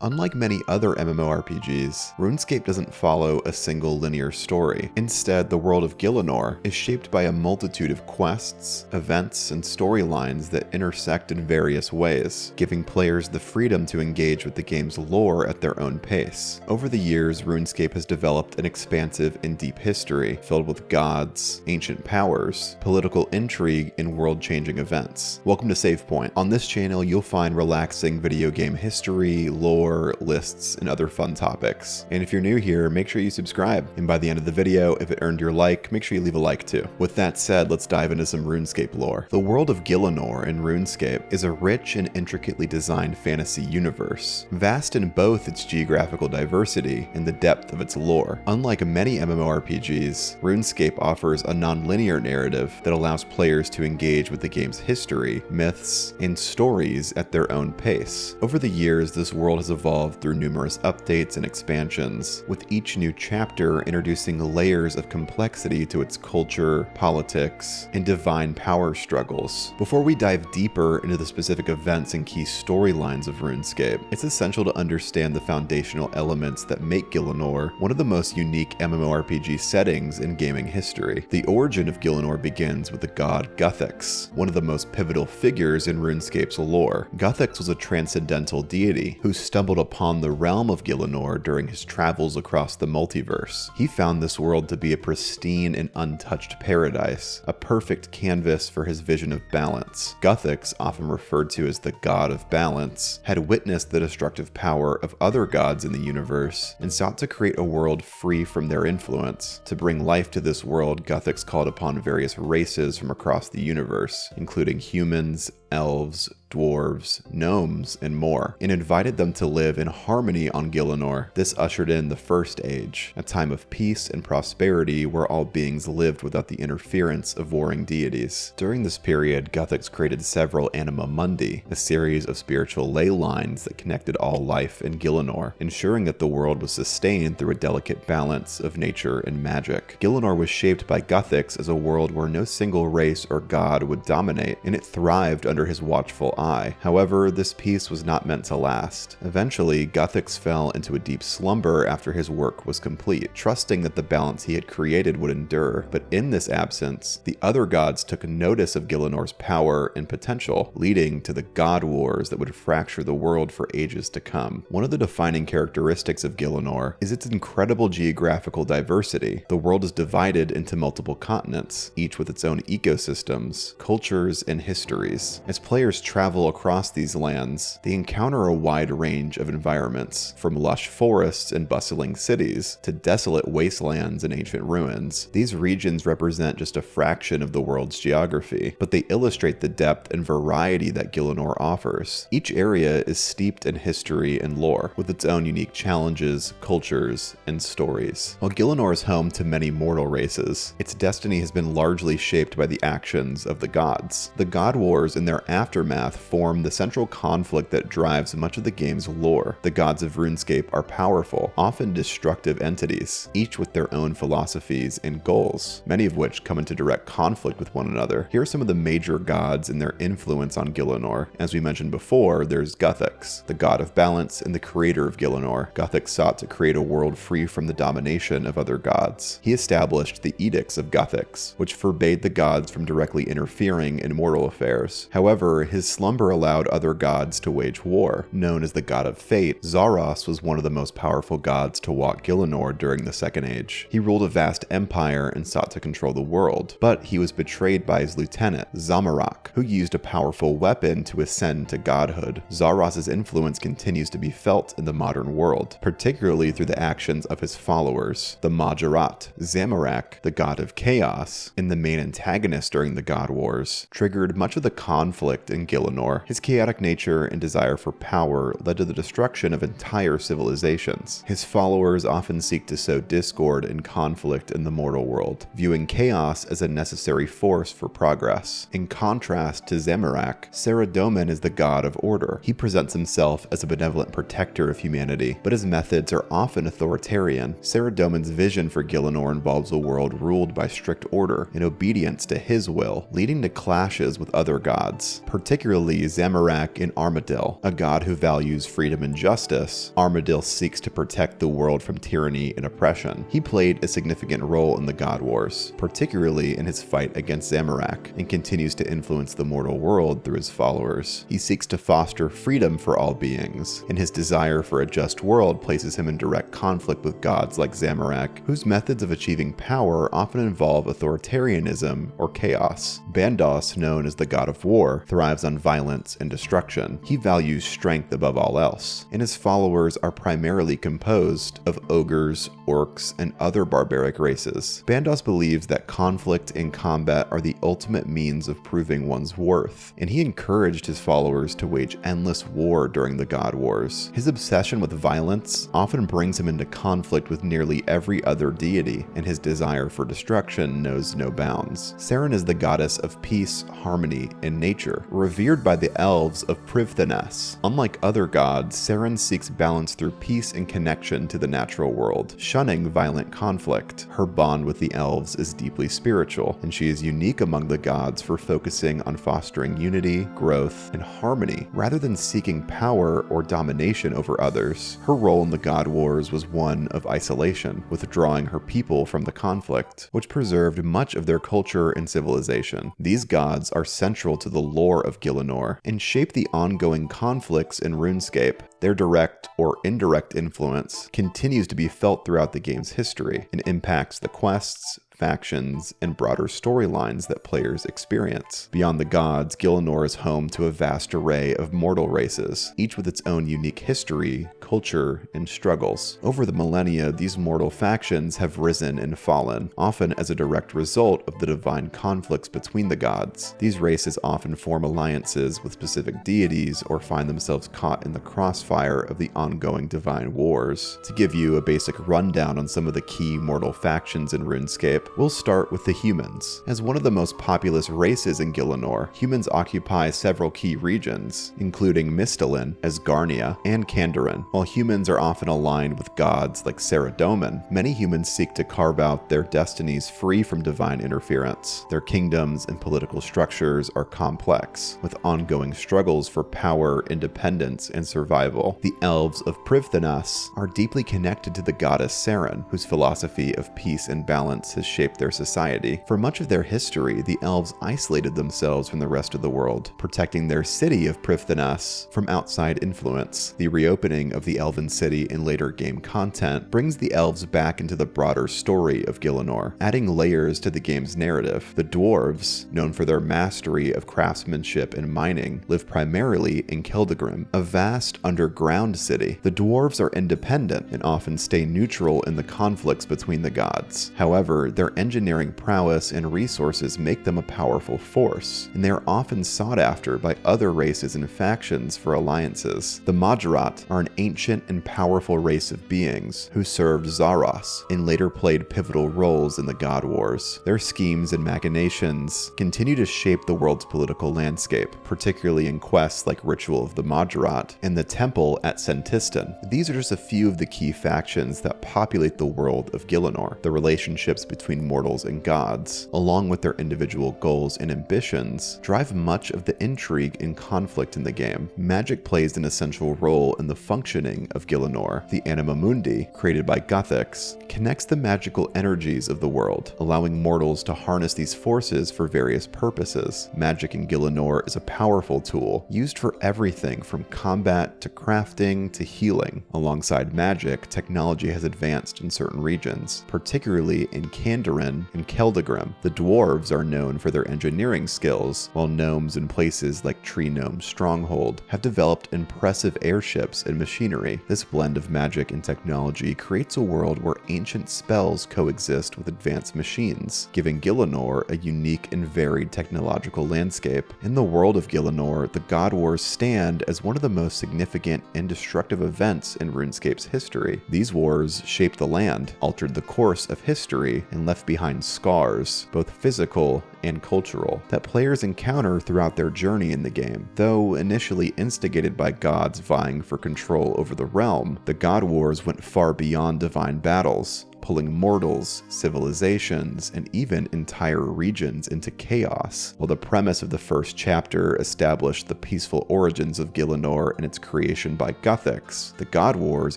Unlike many other MMORPGs, RuneScape doesn't follow a single linear story. Instead, the world of Gielinor is shaped by a multitude of quests, events, and storylines that intersect in various ways, giving players the freedom to engage with the game's lore at their own pace. Over the years, RuneScape has developed an expansive and deep history, filled with gods, ancient powers, political intrigue, and world-changing events. Welcome to Save Point. On this channel, you'll find relaxing video game history, lore, lists, and other fun topics. And if you're new here, make sure you subscribe. And by the end of the video, if it earned your like, make sure you leave a like too. With that said, let's dive into some RuneScape lore. The world of Gielinor in RuneScape is a rich and intricately designed fantasy universe, vast in both its geographical diversity and the depth of its lore. Unlike many MMORPGs, RuneScape offers a non-linear narrative that allows players to engage with the game's history, myths, and stories at their own pace. Over the years, this world has evolved through numerous updates and expansions, with each new chapter introducing layers of complexity to its culture, politics, and divine power struggles. Before we dive deeper into the specific events and key storylines of RuneScape, it's essential to understand the foundational elements that make Gielinor one of the most unique MMORPG settings in gaming history. The origin of Gielinor begins with the god Guthix, one of the most pivotal figures in RuneScape's lore. Guthix was a transcendental deity who stumbled upon the realm of Gielinor during his travels across the multiverse. He found this world to be a pristine and untouched paradise, a perfect canvas for his vision of balance. Guthix, often referred to as the god of balance, had witnessed the destructive power of other gods in the universe and sought to create a world free from their influence. To bring life to this world, Guthix called upon various races from across the universe, including humans, elves, dwarves, gnomes, and more, and invited them to live in harmony on Gielinor. This ushered in the First Age, a time of peace and prosperity where all beings lived without the interference of warring deities. During this period, Guthix created several Anima Mundi, a series of spiritual ley lines that connected all life in Gielinor, ensuring that the world was sustained through a delicate balance of nature and magic. Gielinor was shaped by Guthix as a world where no single race or god would dominate, and it thrived under his watchful eye. However, this peace was not meant to last. Eventually, Guthix fell into a deep slumber after his work was complete, trusting that the balance he had created would endure. But in this absence, the other gods took notice of Gielinor's power and potential, leading to the God Wars that would fracture the world for ages to come. One of the defining characteristics of Gielinor is its incredible geographical diversity. The world is divided into multiple continents, each with its own ecosystems, cultures, and histories. As players travel across these lands, they encounter a wide range of environments, from lush forests and bustling cities to desolate wastelands and ancient ruins. These regions represent just a fraction of the world's geography, but they illustrate the depth and variety that Gielinor offers. Each area is steeped in history and lore, with its own unique challenges, cultures, and stories. While Gielinor is home to many mortal races, its destiny has been largely shaped by the actions of the gods. The God Wars and their aftermath form the central conflict that drives much of the game's lore. The gods of RuneScape are powerful, often destructive entities, each with their own philosophies and goals, many of which come into direct conflict with one another. Here are some of the major gods and their influence on Gielinor. As we mentioned before, there's Guthix, the god of balance and the creator of Gielinor. Guthix sought to create a world free from the domination of other gods. He established the Edicts of Guthix, which forbade the gods from directly interfering in mortal affairs. However, his slumber allowed other gods to wage war. Known as the god of fate, Zaros was one of the most powerful gods to walk Gielinor during the Second Age. He ruled a vast empire and sought to control the world, but he was betrayed by his lieutenant, Zamorak, who used a powerful weapon to ascend to godhood. Zaros' influence continues to be felt in the modern world, particularly through the actions of his followers, the Mahjarrat. Zamorak, the god of chaos, and the main antagonist during the God Wars, triggered much of the conflict in Gielinor. His chaotic nature and desire for power led to the destruction of entire civilizations. His followers often seek to sow discord and conflict in the mortal world, viewing chaos as a necessary force for progress. In contrast to Zamorak, Saradomin is the god of order. He presents himself as a benevolent protector of humanity, but his methods are often authoritarian. Saradomin's vision for Gielinor involves a world ruled by strict order and obedience to his will, leading to clashes with other gods. gods, particularly Zamorak in Armadil, a god who values freedom and justice. Armadil seeks to protect the world from tyranny and oppression. He played a significant role in the God Wars, particularly in his fight against Zamorak, and continues to influence the mortal world through his followers. He seeks to foster freedom for all beings, and his desire for a just world places him in direct conflict with gods like Zamorak, whose methods of achieving power often involve authoritarianism or chaos. Bandos, known as the god of war, thrives on violence and destruction. He values strength above all else, and his followers are primarily composed of ogres, orcs, and other barbaric races. Bandos believes that conflict and combat are the ultimate means of proving one's worth, and he encouraged his followers to wage endless war during the God Wars. His obsession with violence often brings him into conflict with nearly every other deity, and his desire for destruction knows no bounds. Saren is the goddess of peace, harmony, and nature, revered by the elves of Privthanes. Unlike other gods, Saren seeks balance through peace and connection to the natural world, shunning violent conflict. Her bond with the elves is deeply spiritual, and she is unique among the gods for focusing on fostering unity, growth, and harmony, rather than seeking power or domination over others. Her role in the God Wars was one of isolation, withdrawing her people from the conflict, which preserved much of their culture and civilization. These gods are central to the lore of Gielinor and shape the ongoing conflicts in RuneScape. Their direct or indirect influence continues to be felt throughout the game's history and impacts the quests, factions, and broader storylines that players experience. Beyond the gods, Gielinor is home to a vast array of mortal races, each with its own unique history, culture, and struggles. Over the millennia, these mortal factions have risen and fallen, often as a direct result of the divine conflicts between the gods. These races often form alliances with specific deities or find themselves caught in the crossfire of the ongoing divine wars. To give you a basic rundown on some of the key mortal factions in RuneScape, we'll start with the humans. As one of the most populous races in Gielinor, humans occupy several key regions, including Mistalin, Asgarnia, and Kandarin. While humans are often aligned with gods like Saradomin, many humans seek to carve out their destinies free from divine interference. Their kingdoms and political structures are complex, with ongoing struggles for power, independence, and survival. The elves of Privthanes are deeply connected to the goddess Saren, whose philosophy of peace and balance has shaped their society. For much of their history, the elves isolated themselves from the rest of the world, protecting their city of Privthanes from outside influence. The reopening of the elven city in later game content brings the elves back into the broader story of Gielinor, adding layers to the game's narrative. The dwarves, known for their mastery of craftsmanship and mining, live primarily in Keldagrim, a vast underground city. The dwarves are independent and often stay neutral in the conflicts between the gods. However, their engineering prowess and resources make them a powerful force, and they are often sought after by other races and factions for alliances. The Mahjarrat are an ancient and powerful race of beings who served Zaros and later played pivotal roles in the God Wars. Their schemes and machinations continue to shape the world's political landscape, particularly in quests like Ritual of the Mahjarrat and the Temple at Sentistan. These are just a few of the key factions that populate the world of Gielinor. The relationships between mortals and gods, along with their individual goals and ambitions, drive much of the intrigue and conflict in the game. Magic plays an essential role in the functioning of Gielinor. The Anima Mundi, created by Guthix, connects the magical energies of the world, allowing mortals to harness these forces for various purposes. Magic in Gielinor is a powerful tool, used for everything from combat to crafting to healing. Alongside magic, technology has advanced in certain regions, particularly in Kandarin and Keldagrim. The dwarves are known for their engineering skills, while gnomes in places like Tree Gnome Stronghold have developed impressive airships and machinery. This blend of magic and technology creates a world where ancient spells coexist with advanced machines, giving Gielinor a unique and varied technological landscape. In the world of Gielinor, the God Wars stand as one of the most significant and destructive events in RuneScape's history. These wars shaped the land, altered the course of history, and left behind scars, both physical and cultural, that players encounter throughout their journey in the game. Though initially instigated by gods vying for control over the realm, the God Wars went far beyond divine battles, pulling mortals, civilizations, and even entire regions into chaos, while the premise of the first chapter established the peaceful origins of Gielinor and its creation by Guthix. The God Wars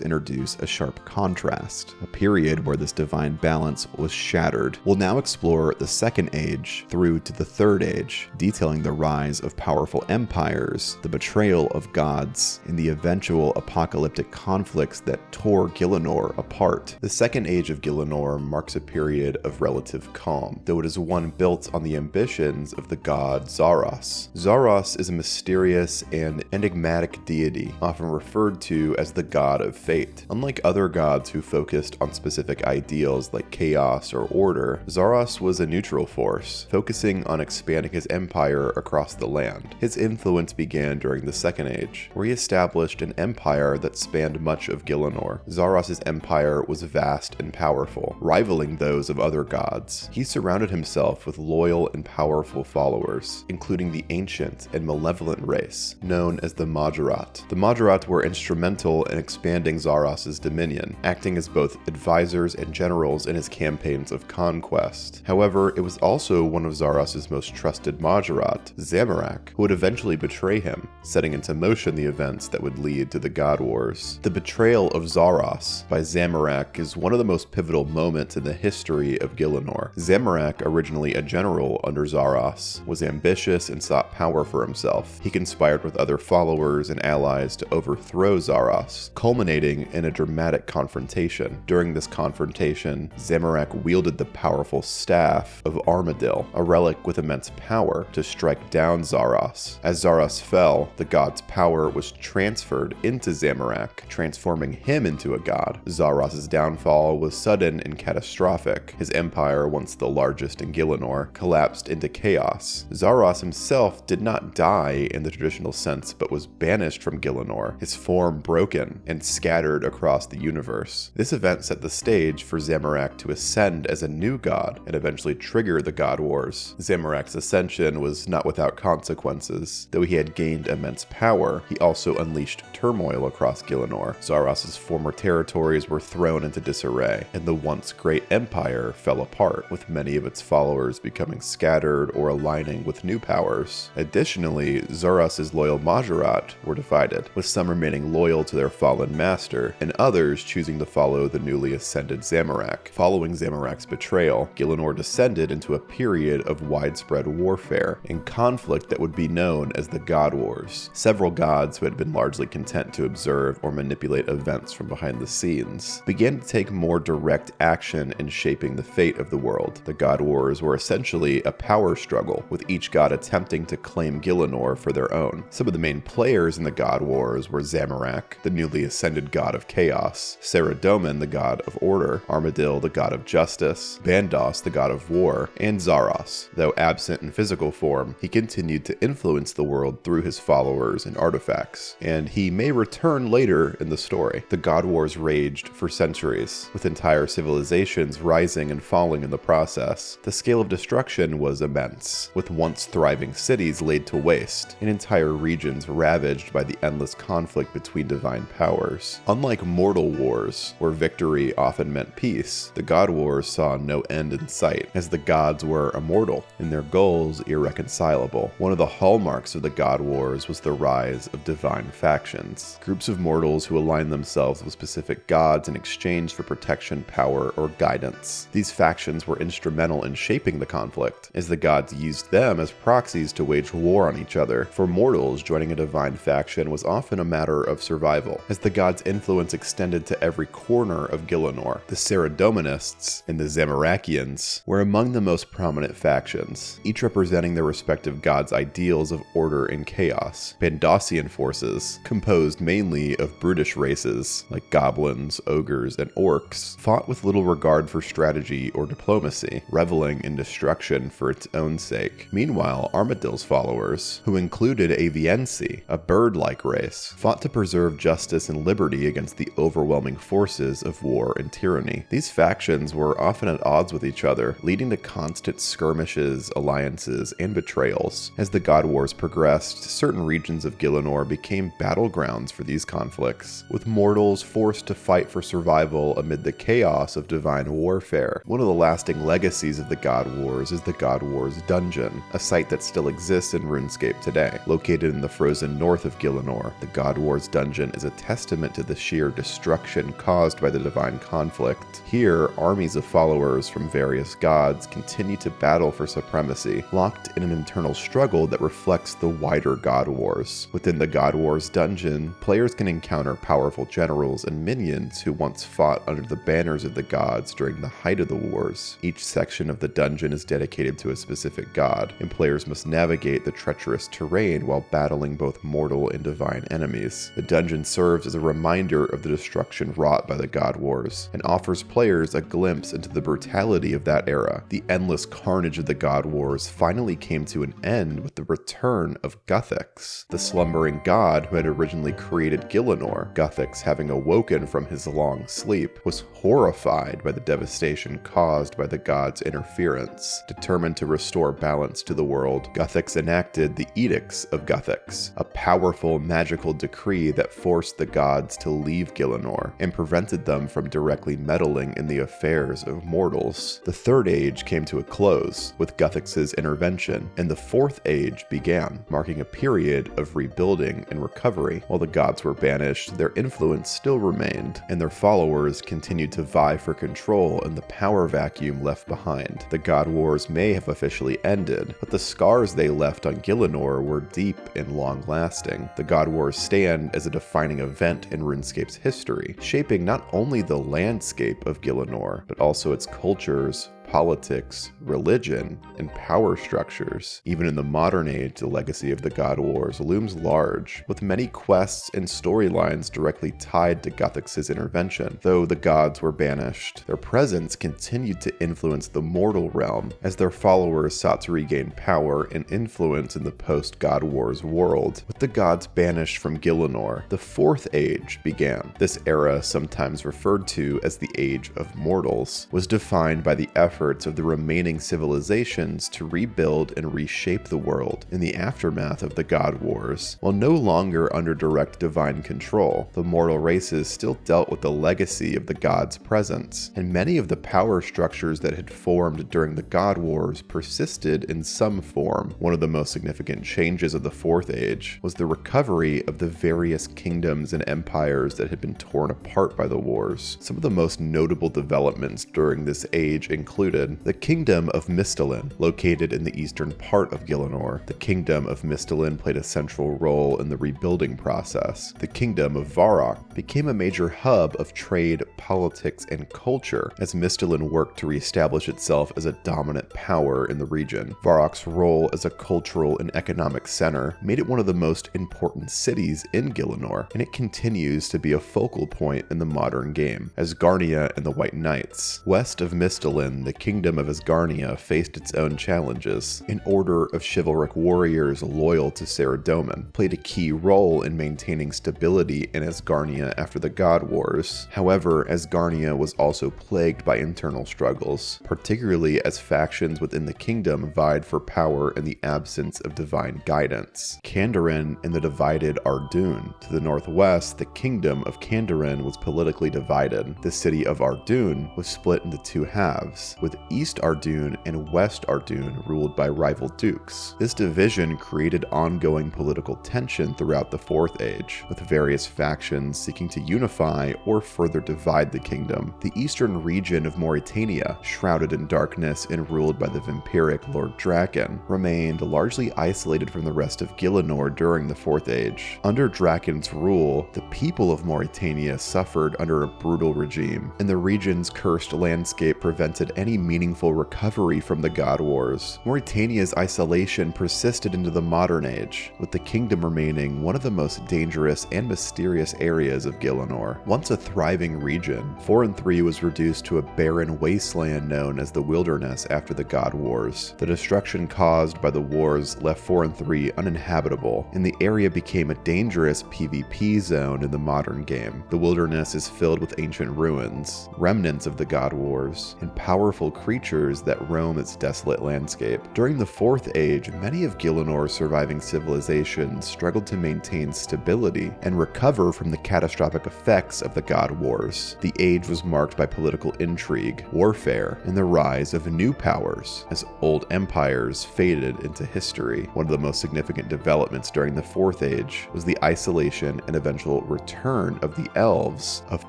introduce a sharp contrast, a period where this divine balance was shattered. We'll now explore the Second Age through to the Third Age, detailing the rise of powerful empires, the betrayal of gods, and the eventual apocalyptic conflicts that tore Gielinor apart. The Second Age of Gielinor marks a period of relative calm, though it is one built on the ambitions of the god Zaros. Zaros is a mysterious and enigmatic deity, often referred to as the god of fate. Unlike other gods who focused on specific ideals like chaos or order, Zaros was a neutral force, focusing on expanding his empire across the land. His influence began during the Second Age, where he established an empire that spanned much of Gielinor. Zaros' empire was vast and powerful, rivaling those of other gods. He surrounded himself with loyal and powerful followers, including the ancient and malevolent race known as the Mahjarrat. The Mahjarrat were instrumental in expanding Zaros' dominion, acting as both advisors and generals in his campaigns of conquest. However, it was also one of Zaros' most trusted Mahjarrat, Zamorak, who would eventually betray him, setting into motion the events that would lead to the God Wars. The betrayal of Zaros by Zamorak is one of the most pivotal moments in the history of Gielinor. Zamorak, originally a general under Zaros, was ambitious and sought power for himself. He conspired with other followers and allies to overthrow Zaros, culminating in a dramatic confrontation. During this confrontation, Zamorak wielded the powerful staff of Armadil, a relic with immense power, to strike down Zaros. As Zaros fell, the god's power was transferred into Zamorak, transforming him into a god. Zaros' downfall was sudden and catastrophic. His empire, once the largest in Gielinor, collapsed into chaos. Zaros himself did not die in the traditional sense, but was banished from Gielinor, his form broken and scattered across the universe. This event set the stage for Zamorak to ascend as a new god and eventually trigger the God Wars. Zamorak's ascension was not without consequences. Though he had gained immense power, he also unleashed turmoil across Gielinor. Zaros' former territories were thrown into disarray, and the once great empire fell apart, with many of its followers becoming scattered or aligning with new powers. Additionally, Zaros' loyal Mahjarrat were divided, with some remaining loyal to their fallen master, and others choosing to follow the newly ascended Zamorak. Following Zamorak's betrayal, Gielinor descended into a period of widespread warfare and conflict that would be known as the God Wars. Several gods who had been largely content to observe or manipulate events from behind the scenes began to take more direct action in shaping the fate of the world. The God Wars were essentially a power struggle, with each god attempting to claim Gielinor for their own. Some of the main players in the God Wars were Zamorak, the newly ascended god of chaos, Saradomin, the god of order, Armadil, the god of justice, Bandos, the god of war, and Zaros. Though absent in physical form, he continued to influence the world through his followers and artifacts, and he may return later in the story. The God Wars raged for centuries, with entire civilizations rising and falling in the process. The scale of destruction was immense, with once thriving cities laid to waste, and entire regions ravaged by the endless conflict between divine powers. Unlike mortal wars, where victory often meant peace, the God Wars saw no end in sight, as the gods were immortal and their goals irreconcilable. One of the hallmarks of the God Wars was the rise of divine factions, groups of mortals who aligned themselves with specific gods in exchange for protection, power, or guidance. These factions were instrumental in shaping the conflict, as the gods used them as proxies to wage war on each other. For mortals, joining a divine faction was often a matter of survival, as the gods' influence extended to every corner of Gielinor. The Saradominists and the Zamorakians were among the most prominent factions, each representing their respective gods' ideals of order and chaos. Bandosian forces, composed mainly of brutish races like goblins, ogres, and orcs, fought with little regard for strategy or diplomacy, reveling in destruction for its own sake. Meanwhile, Armadil's followers, who included Aviensi, a bird-like race, fought to preserve justice and liberty against the overwhelming forces of war and tyranny. These factions were often at odds with each other, leading to constant skirmishes, alliances, and betrayals. As the God Wars progressed, certain regions of Gielinor became battlegrounds for these conflicts, with mortals forced to fight for survival amid the chaos chaos of divine warfare. One of the lasting legacies of the God Wars is the God Wars Dungeon, a site that still exists in RuneScape today. Located in the frozen north of Gielinor, the God Wars Dungeon is a testament to the sheer destruction caused by the divine conflict. Here, armies of followers from various gods continue to battle for supremacy, locked in an internal struggle that reflects the wider God Wars. Within the God Wars Dungeon, players can encounter powerful generals and minions who once fought under the banners of the gods during the height of the wars. Each section of the dungeon is dedicated to a specific god, and players must navigate the treacherous terrain while battling both mortal and divine enemies. The dungeon serves as a reminder of the destruction wrought by the God Wars, and offers players a glimpse into the brutality of that era. The endless carnage of the God Wars finally came to an end with the return of Guthix, the slumbering god who had originally created Gielinor. Guthix, having awoken from his long sleep, was horrified by the devastation caused by the god's interference. Determined to restore balance to the world, Guthix enacted the Edicts of Guthix, a powerful magical decree that forced the gods to leave Gielinor and prevented them from directly meddling in the affairs of mortals. The Third Age came to a close with Guthix's intervention, and the Fourth Age began, marking a period of rebuilding and recovery. While the gods were banished, their influence still remained, and their followers continued to vie for control in the power vacuum left behind. The God Wars may have officially ended, but the scars they left on Gielinor were deep and long-lasting. The God Wars stand as a defining event in RuneScape's history, shaping not only the landscape of Gielinor, but also its cultures, politics, religion, and power structures. Even in the modern age, the legacy of the God Wars looms large, with many quests and storylines directly tied to Guthix's intervention. Though the gods were banished, their presence continued to influence the mortal realm as their followers sought to regain power and influence in the post-God Wars world. With the gods banished from Gielinor, the Fourth Age began. This era, sometimes referred to as the Age of Mortals, was defined by the efforts of the remaining civilizations to rebuild and reshape the world in the aftermath of the God Wars. While no longer under direct divine control, the mortal races still dealt with the legacy of the gods' presence, and many of the power structures that had formed during the God Wars persisted in some form. One of the most significant changes of the Fourth Age was the recovery of the various kingdoms and empires that had been torn apart by the wars. Some of the most notable developments during this age included the Kingdom of Mistalin, located in the eastern part of Gielinor. The Kingdom of Mistalin played a central role in the rebuilding process. The Kingdom of Varrock became a major hub of trade, politics, and culture as Mistalin worked to reestablish itself as a dominant power in the region. Varrock's role as a cultural and economic center made it one of the most important cities in Gielinor, and it continues to be a focal point in the modern game. Asgarnia and the White Knights. West of Mistalin, the Kingdom of Asgarnia faced its own challenges. An order of chivalric warriors loyal to Saradomin played a key role in maintaining stability in Asgarnia after the God Wars. However, Asgarnia was also plagued by internal struggles, particularly as factions within the kingdom vied for power in the absence of divine guidance. Kandarin and the divided Ardun. To the northwest, the Kingdom of Kandarin was politically divided. The city of Ardun was split into two halves, with East Ardun and West Ardun ruled by rival dukes. This division created ongoing political tension throughout the Fourth Age, with various factions seeking to unify or further divide the kingdom. The eastern region of Mauritania, shrouded in darkness and ruled by the vampiric Lord Draken, remained largely isolated from the rest of Gielinor during the Fourth Age. Under Draken's rule, the people of Mauritania suffered under a brutal regime, and the region's cursed landscape prevented any meaningful recovery from the God Wars. Mauritania's isolation persisted into the modern age, with the kingdom remaining one of the most dangerous and mysterious areas of Gielinor. Once a thriving region, 4 and 3 was reduced to a barren wasteland known as the Wilderness after the God Wars. The destruction caused by the wars left 4 and 3 uninhabitable, and the area became a dangerous PvP zone in the modern game. The Wilderness is filled with ancient ruins, remnants of the God Wars, and powerful powerful creatures that roam its desolate landscape. During the Fourth Age, many of Gielinor's surviving civilizations struggled to maintain stability and recover from the catastrophic effects of the God Wars. The age was marked by political intrigue, warfare, and the rise of new powers as old empires faded into history. One of the most significant developments during the Fourth Age was the isolation and eventual return of the elves of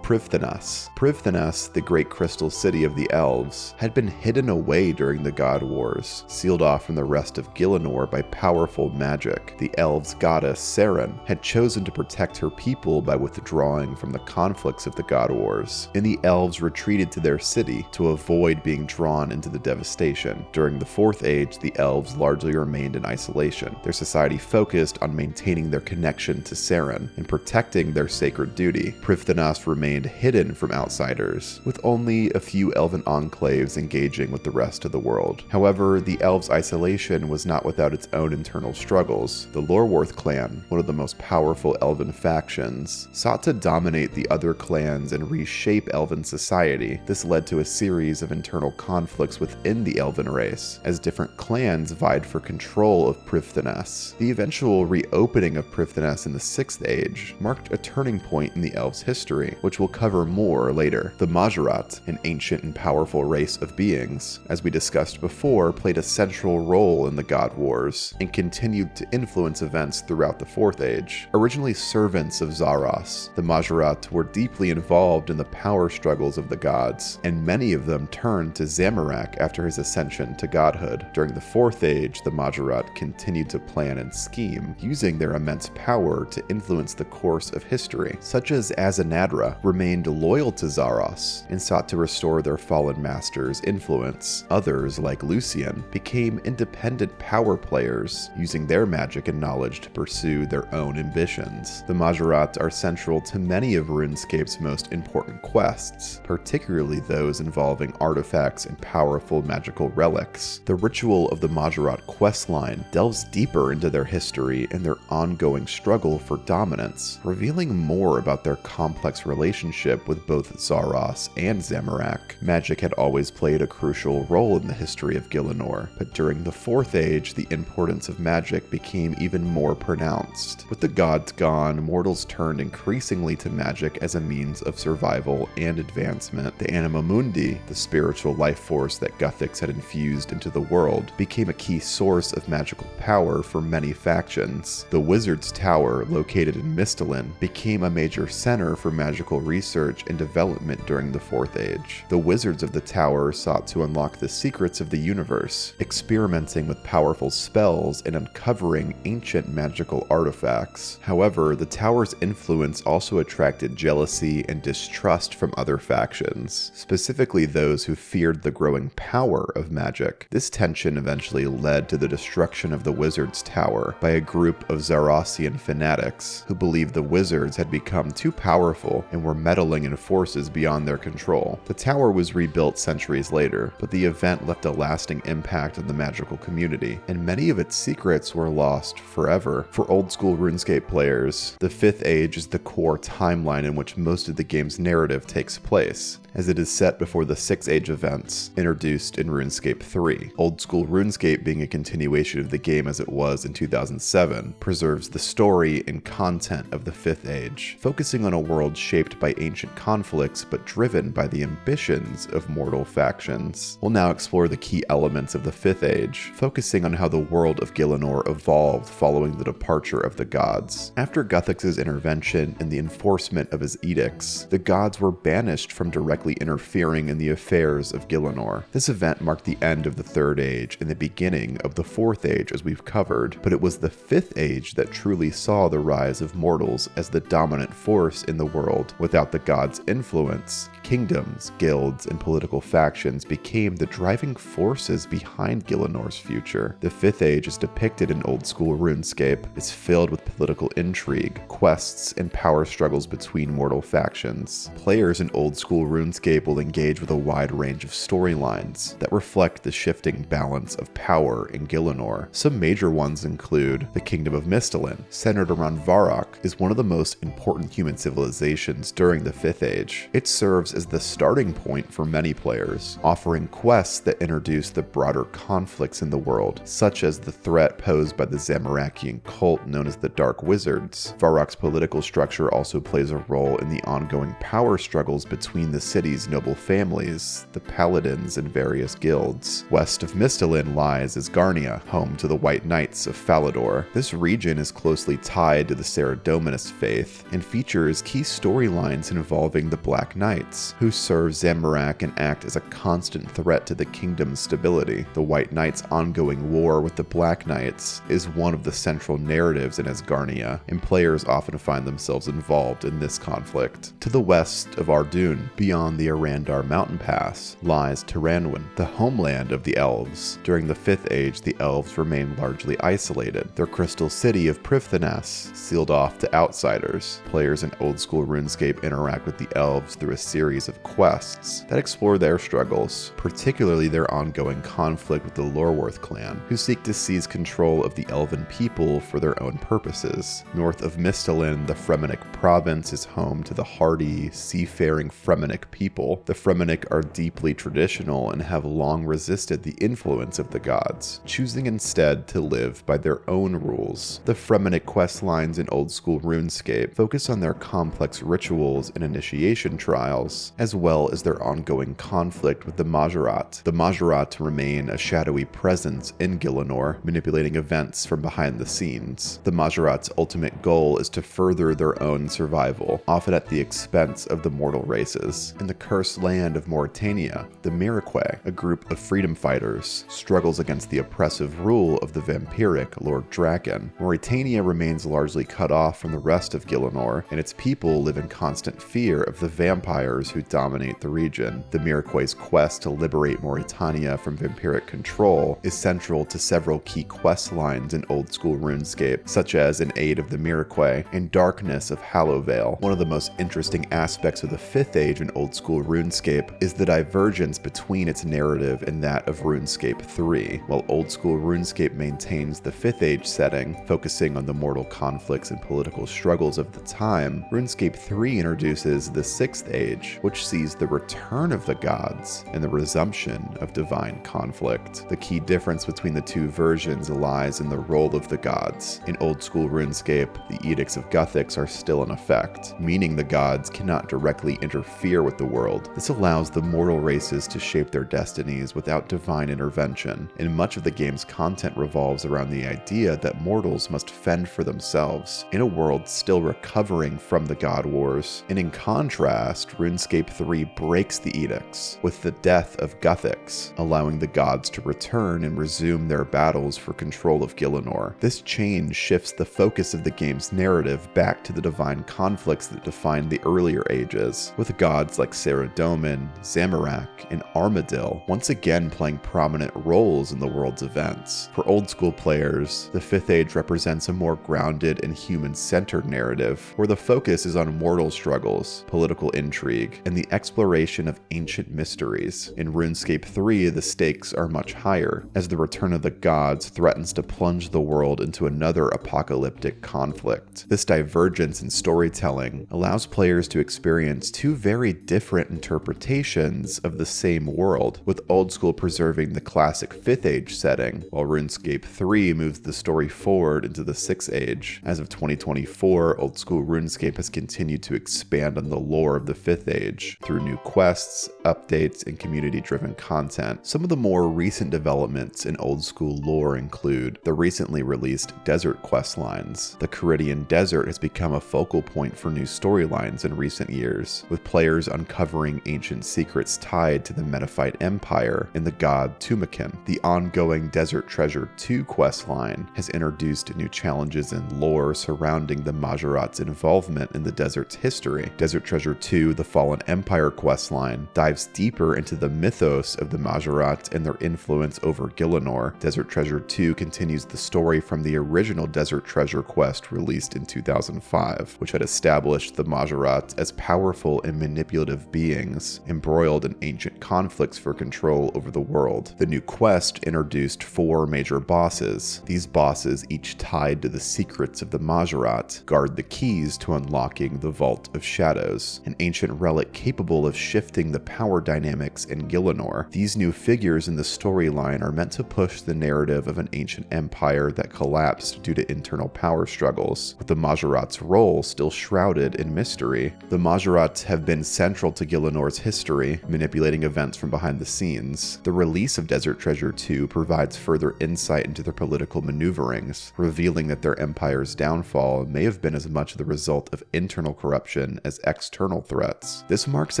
Privthanas. Privthanas, the great crystal city of the elves, had been hidden away during the God Wars, sealed off from the rest of Gielinor by powerful magic. The elves' goddess Saren had chosen to protect her people by withdrawing from the conflicts of the God Wars, and the elves retreated to their city to avoid being drawn into the devastation. During the Fourth Age, the elves largely remained in isolation. Their society focused on maintaining their connection to Saren and protecting their sacred duty. Privthanas remained hidden from outsiders, with only a few elven enclaves engaging with the rest of the world. However, the elves' isolation was not without its own internal struggles. The Lorworth clan, one of the most powerful elven factions, sought to dominate the other clans and reshape elven society. This led to a series of internal conflicts within the elven race, as different clans vied for control of Privthanas. The eventual reopening of Privthanas in the Sixth Age marked a turning point in the elves' history, which we'll cover more later. The Mahjarrat, an ancient and powerful race of beings, as we discussed before, played a central role in the God Wars and continued to influence events throughout the Fourth Age. Originally servants of Zaros, the Mahjarrat were deeply involved in the power struggles of the gods, and many of them turned to Zamorak after his ascension to godhood. During the Fourth Age, the Mahjarrat continued to plan and scheme, using their immense power to influence the course of history. Such as Azanadra remained loyal to Zaros and sought to restore their fallen master's influence. Others, like Lucian, became independent power players, using their magic and knowledge to pursue their own ambitions. The Mahjarrat are central to many of RuneScape's most important quests, particularly those involving artifacts and powerful magical relics. The Ritual of the Mahjarrat questline delves deeper into their history and their ongoing struggle for dominance, revealing more about their complex relationship with both Zaros and Zamorak. Magic had always played a crucial role in the history of Gielinor, but during the Fourth Age, the importance of magic became even more pronounced. With the gods gone, mortals turned increasingly to magic as a means of survival and advancement. The Anima Mundi, the spiritual life force that Guthix had infused into the world, became a key source of magical power for many factions. The Wizard's Tower, located in Mistalin, became a major center for magical research and development during the Fourth Age. The Wizards of the Tower sought to unlock the secrets of the universe, experimenting with powerful spells and uncovering ancient magical artifacts. However, the Tower's influence also attracted jealousy and distrust from other factions, specifically those who feared the growing power of magic. This tension eventually led to the destruction of the Wizard's Tower by a group of Zarosian fanatics who believed the wizards had become too powerful and were meddling in forces beyond their control. The tower was rebuilt centuries later, but the event left a lasting impact on the magical community, and many of its secrets were lost forever. For Old School Runescape players, the Fifth Age is the core timeline in which most of the game's narrative takes place, as it is set before the Sixth Age events introduced in RuneScape 3. Old School RuneScape, being a continuation of the game as it was in 2007, preserves the story and content of the Fifth Age, focusing on a world shaped by ancient conflicts but driven by the ambitions of mortal factions. We'll now explore the key elements of the Fifth Age, focusing on how the world of Gielinor evolved following the departure of the gods. After Guthix's intervention and the enforcement of his edicts, the gods were banished from directly interfering in the affairs of Gielinor. This event marked the end of the Third Age and the beginning of the Fourth Age, as we've covered, but it was the Fifth Age that truly saw the rise of mortals as the dominant force in the world. Without the gods' influence, kingdoms, guilds, and political factions became the driving forces behind Gielinor's future. The Fifth Age, as depicted in Old School RuneScape, is filled with political intrigue, quests, and power struggles between mortal factions. Players in Old School RuneScape will engage with a wide range of storylines that reflect the shifting balance of power in Gielinor. Some major ones include the Kingdom of Mistalin, centered around Varrock, is one of the most important human civilizations during the Fifth Age. It serves as the starting point for many players, vampires, offering quests that introduce the broader conflicts in the world, such as the threat posed by the Zamorakian cult known as the Dark Wizards. Varroc's political structure also plays a role in the ongoing power struggles between the city's noble families, the paladins, and various guilds. West of Misthalin lies Asgarnia, home to the White Knights of Falador. This region is closely tied to the Saradominist faith and features key storylines involving the Black Knights, who serve Zamorak and act as a constant threat to the kingdom's stability. The White Knights' ongoing war with the Black Knights is one of the central narratives in Asgarnia, and players often find themselves involved in this conflict. To the west of Ardun, beyond the Arandar mountain pass, lies Tiranwin, the homeland of the elves. During the 5th Age, the elves remained largely isolated, their crystal city of Privthanas sealed off to outsiders. Players in Old School RuneScape interact with the elves through a series of quests that explore their struggles, particularly their ongoing conflict with the Lorworth clan, who seek to seize control of the elven people for their own purposes. North of Misthalin, the Fremennik province is home to the hardy, seafaring Fremennik people. The Fremennik are deeply traditional and have long resisted the influence of the gods, choosing instead to live by their own rules. The Fremennik quest lines in Old School RuneScape focus on their complex rituals and initiation trials, as well as their ongoing conflict with the Mahjarrat. The Mahjarrat remain a shadowy presence in Gielinor, manipulating events from behind the scenes. The Mahjarrat's ultimate goal is to further their own survival, often at the expense of the mortal races. In the cursed land of Mauritania, the Miraque, a group of freedom fighters, struggles against the oppressive rule of the vampiric Lord Draken. Mauritania remains largely cut off from the rest of Gielinor, and its people live in constant fear of the vampires who dominate the region. The Miraque's quest to liberate Mauritania from vampiric control is central to several key quest lines in Old School RuneScape, such as In Aid of the Miraque and Darkness of Hallowvale. One of the most interesting aspects of the 5th Age in Old School RuneScape is the divergence between its narrative and that of RuneScape 3. While Old School RuneScape maintains the 5th Age setting, focusing on the mortal conflicts and political struggles of the time, RuneScape 3 introduces the 6th Age, which sees the return of the gods and the resumption of divine conflict. The key difference between the two versions lies in the role of the gods. In Old School RuneScape, the Edicts of Guthix are still in effect, meaning the gods cannot directly interfere with the world. This allows the mortal races to shape their destinies without divine intervention, and much of the game's content revolves around the idea that mortals must fend for themselves in a world still recovering from the God Wars. And in contrast, RuneScape 3 breaks the edicts with the death of Guthix, allowing the gods to return and resume their battles for control of Gielinor. This change shifts the focus of the game's narrative back to the divine conflicts that defined the earlier ages, with gods like Saradomin, Zamorak, and Armadil once again playing prominent roles in the world's events. For Old School players, the 5th Age represents a more grounded and human-centered narrative, where the focus is on mortal struggles, political intrigue, and the exploration of ancient mysteries. In RuneScape 3, the stakes are much higher, as the return of the gods threatens to plunge the world into another apocalyptic conflict. This divergence in storytelling allows players to experience two very different interpretations of the same world, with Old School preserving the classic 5th Age setting, while RuneScape 3 moves the story forward into the 6th Age. As of 2024, Old School RuneScape has continued to expand on the lore of the 5th Age through new quests, updates, and community-driven content. Some of the more recent developments in Old School lore include the recently released Desert questlines. The Caridian Desert has become a focal point for new storylines in recent years, with players uncovering ancient secrets tied to the Metaphite Empire and the god Tumakin. The ongoing Desert Treasure 2 questline has introduced new challenges and lore surrounding the Mahjarrat's involvement in the desert's history. Desert Treasure 2, the Fallen Empire questline, dives deeper into the mythos of the Mahjarrat and their influence over Gielinor. Desert Treasure 2 continues the story from the original Desert Treasure quest released in 2005, which had established the Mahjarrat as powerful and manipulative beings embroiled in ancient conflicts for control over the world. The new quest introduced 4 major bosses. These bosses, each tied to the secrets of the Mahjarrat, guard the keys to unlocking the Vault of Shadows, an ancient relic capable of shifting the power dynamics dynamics in Gielinor. These new figures in the storyline are meant to push the narrative of an ancient empire that collapsed due to internal power struggles, with the Mahjarrat's role still shrouded in mystery. The Mahjarrat have been central to Gielinor's history, manipulating events from behind the scenes. The release of Desert Treasure 2 provides further insight into their political maneuverings, revealing that their empire's downfall may have been as much the result of internal corruption as external threats. This marks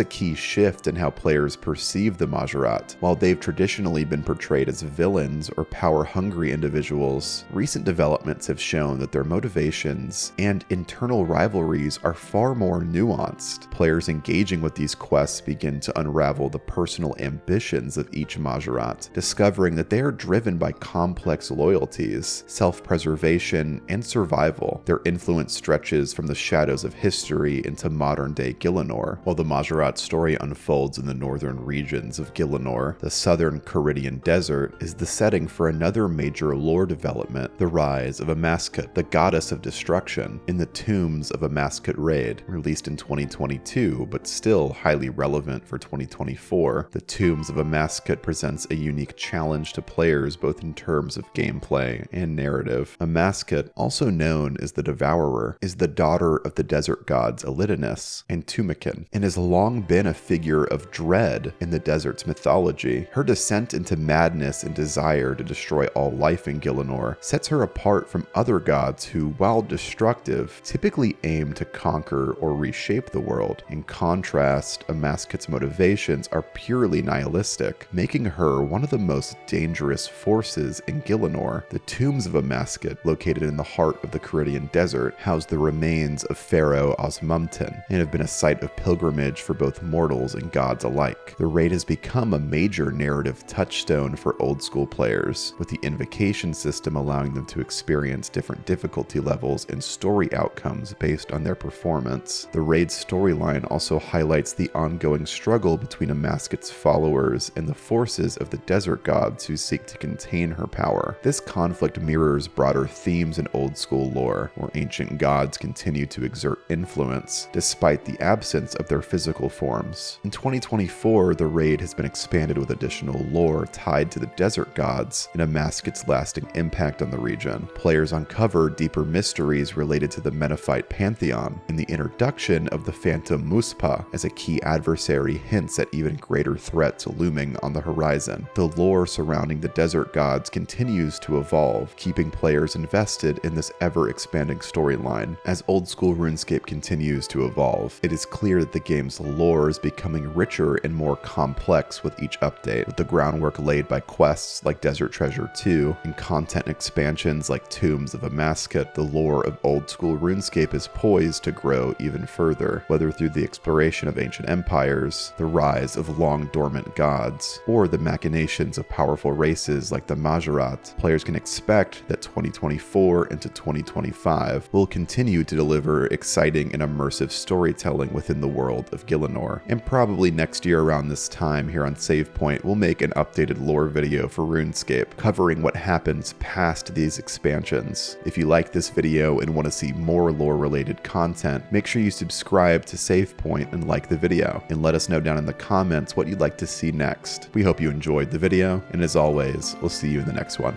a key shift in how players perceive the Mahjarrat. While they've traditionally been portrayed as villains or power-hungry individuals, recent developments have shown that their motivations and internal rivalries are far more nuanced. Players engaging with these quests begin to unravel the personal ambitions of each Mahjarrat, discovering that they are driven by complex loyalties, self-preservation, and survival. Their influence stretches from the shadows of history into modern-day Gielinor. While the Mahjarrat story unfolds in the northern regions of Gielinor, the southern Caridian Desert is the setting for another major lore development, the rise of Amascut, the goddess of destruction, in the Tombs of Amascut raid, released in 2022 but still highly relevant for 2024. The Tombs of Amascut presents a unique challenge to players both in terms of gameplay and narrative. Amascut, also known as the Devourer, is the daughter of the desert gods Elidinus and Tumikin, and has long been a figure of dread in the desert's mythology. Her descent into madness and desire to destroy all life in Gielinor sets her apart from other gods who, while destructive, typically aim to conquer or reshape the world. In contrast, Amascut's motivations are purely nihilistic, making her one of the most dangerous forces in Gielinor. The Tombs of Amascut, located in the heart of the Caridian Desert, house the remains of Pharaoh Osmumten and have been a site of pilgrimage for both mortals and gods alike. The raid has become a major narrative touchstone for old school players, with the invocation system allowing them to experience different difficulty levels and story outcomes based on their performance. The raid's storyline also highlights the ongoing struggle between Amascut's followers and the forces of the desert gods who seek to contain her power. This conflict mirrors broader themes in old school lore, where ancient gods continue to exert influence despite the absence of their physical forms. In 2024, the raid has been expanded with additional lore tied to the desert gods and Amascut's lasting impact on the region. Players uncover deeper mysteries related to the Menethite pantheon, and the introduction of the Phantom Muspa as a key adversary hints at even greater threats looming on the horizon. The lore surrounding the desert gods continues to evolve, keeping players invested in this ever-expanding storyline. As Old School Runescape continues to evolve, it is clear that the game's lore is becoming richer and more complex with each update, with the groundwork laid by quests like Desert Treasure 2 and content expansions like Tombs of Amascut. The lore of Old School Runescape is poised to grow even further, whether through the exploration of ancient empires, the rise of long-dormant gods, or the machinations of powerful races like the Mahjarrat. Players can expect that 2024 into 2025 will continue to deliver exciting and immersive storytelling within the world of Gielinor. And probably next year around this time here on Save Point, we'll make an updated lore video for RuneScape, covering what happens past these expansions. If you like this video and want to see more lore-related content, make sure you subscribe to Save Point and like the video, and let us know down in the comments what you'd like to see next. We hope you enjoyed the video, and as always, we'll see you in the next one.